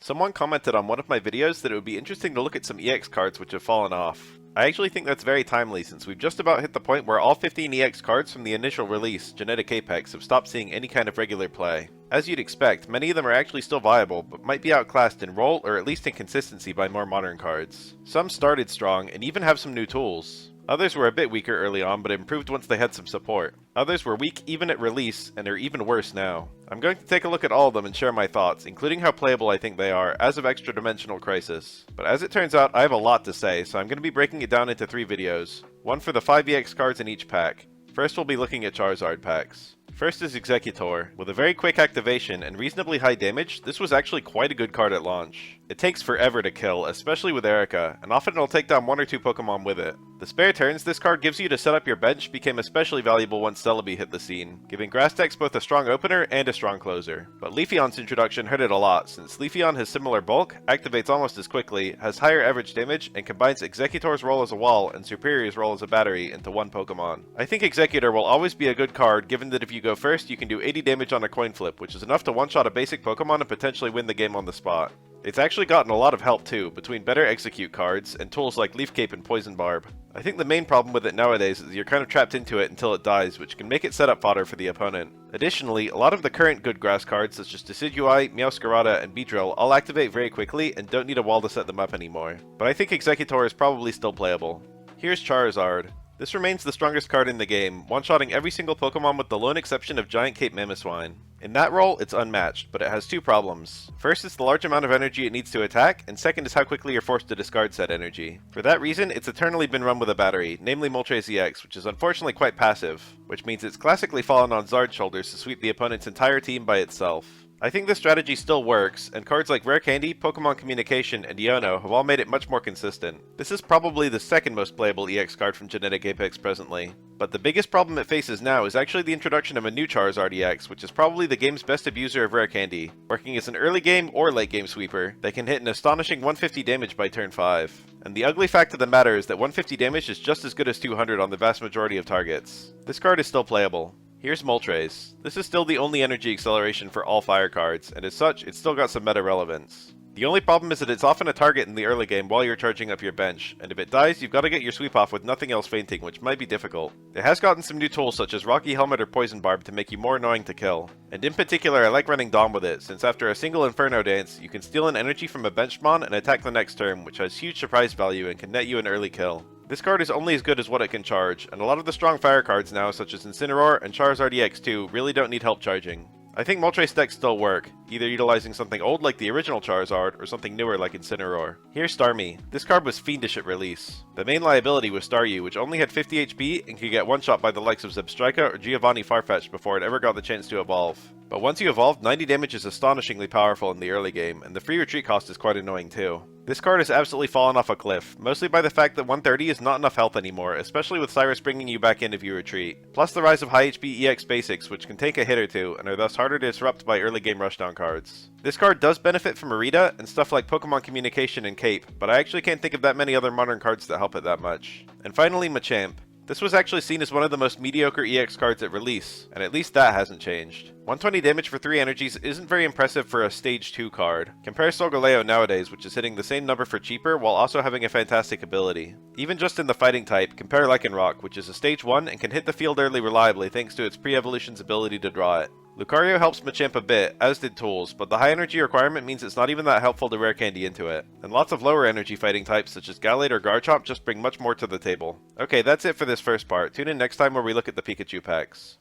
Someone commented on one of my videos that it would be interesting to look at some EX cards which have fallen off. I actually think that's very timely since we've just about hit the point where all 15 EX cards from the initial release, Genetic Apex, have stopped seeing any kind of regular play. As you'd expect, many of them are actually still viable, but might be outclassed in role or at least in consistency by more modern cards. Some started strong and even have some new tools. Others were a bit weaker early on, but improved once they had some support. Others were weak even at release, and are even worse now. I'm going to take a look at all of them and share my thoughts, including how playable I think they are, as of Extra Dimensional Crisis. But as it turns out, I have a lot to say, so I'm going to be breaking it down into 3 videos. One for the 5 EX cards in each pack. First we'll be looking at Charizard packs. First is Exeggutor. With a very quick activation and reasonably high damage, this was actually quite a good card at launch. It takes forever to kill, especially with Erica, and often it'll take down 1 or 2 Pokemon with it. The spare turns this card gives you to set up your bench became especially valuable once Celebi hit the scene, giving grass decks both a strong opener and a strong closer. But Leafeon's introduction hurt it a lot, since Leafeon has similar bulk, activates almost as quickly, has higher average damage, and combines Exeggutor's role as a wall and Superior's role as a battery into one Pokemon. I think Exeggutor will always be a good card, given that if you go first you can do 80 damage on a coin flip, which is enough to one-shot a basic Pokemon and potentially win the game on the spot. It's actually gotten a lot of help too, between better execute cards and tools like Leaf Cape and Poison Barb. I think the main problem with it nowadays is you're kind of trapped into it until it dies, which can make it setup fodder for the opponent. Additionally, a lot of the current good grass cards such as Decidueye, Meowscarada, and Beedrill all activate very quickly and don't need a wall to set them up anymore. But I think Exeggutor is probably still playable. Here's Charizard. This remains the strongest card in the game, one-shotting every single Pokemon with the lone exception of Giant Cape Mamoswine. In that role, it's unmatched, but it has 2 problems. First is the large amount of energy it needs to attack, and second is how quickly you're forced to discard said energy. For that reason, it's eternally been run with a battery, namely Moltres EX, which is unfortunately quite passive, which means it's classically fallen on Zard's shoulders to sweep the opponent's entire team by itself. I think this strategy still works, and cards like Rare Candy, Pokemon Communication, and Iono have all made it much more consistent. This is probably the second most playable EX card from Genetic Apex presently. But the biggest problem it faces now is actually the introduction of a new Charizard EX, which is probably the game's best abuser of Rare Candy, working as an early game or late game sweeper that can hit an astonishing 150 damage by turn 5. And the ugly fact of the matter is that 150 damage is just as good as 200 on the vast majority of targets. This card is still playable. Here's Moltres. This is still the only energy acceleration for all fire cards, and as such, it's still got some meta relevance. The only problem is that it's often a target in the early game while you're charging up your bench, and if it dies, you've got to get your sweep off with nothing else fainting, which might be difficult. It has gotten some new tools such as Rocky Helmet or Poison Barb to make you more annoying to kill. And in particular, I like running Dawn with it, since after a single Inferno Dance, you can steal an energy from a bench mon and attack the next turn, which has huge surprise value and can net you an early kill. This card is only as good as what it can charge, and a lot of the strong fire cards now, such as Incineroar and Charizard EX2, really don't need help charging. I think Moltres decks still work, either utilizing something old like the original Charizard, or something newer like Incineroar. Here's Starmie. This card was fiendish at release. The main liability was Staryu, which only had 50 HP and could get one-shot by the likes of Zebstrika or Giovanni Farfetch'd before it ever got the chance to evolve. But once you evolve, 90 damage is astonishingly powerful in the early game, and the free retreat cost is quite annoying too. This card has absolutely fallen off a cliff, mostly by the fact that 130 is not enough health anymore, especially with Cyrus bringing you back in if you retreat. Plus the rise of high HP EX basics, which can take a hit or two, and are thus harder to disrupt by early game rushdown cards. This card does benefit from Arita and stuff like Pokemon Communication and Cape, but I actually can't think of that many other modern cards that help it that much. And finally, Machamp. This was actually seen as one of the most mediocre EX cards at release, and at least that hasn't changed. 120 damage for 3 energies isn't very impressive for a Stage 2 card. Compare Solgaleo nowadays, which is hitting the same number for cheaper while also having a fantastic ability. Even just in the fighting type, compare Lycanroc, which is a Stage 1 and can hit the field early reliably thanks to its pre-evolution's ability to draw it. Lucario helps Machamp a bit, as did Tools, but the high energy requirement means it's not even that helpful to Rare Candy into it. And lots of lower energy fighting types such as Gallade or Garchomp just bring much more to the table. Okay, that's it for this first part. Tune in next time where we look at the Pikachu packs.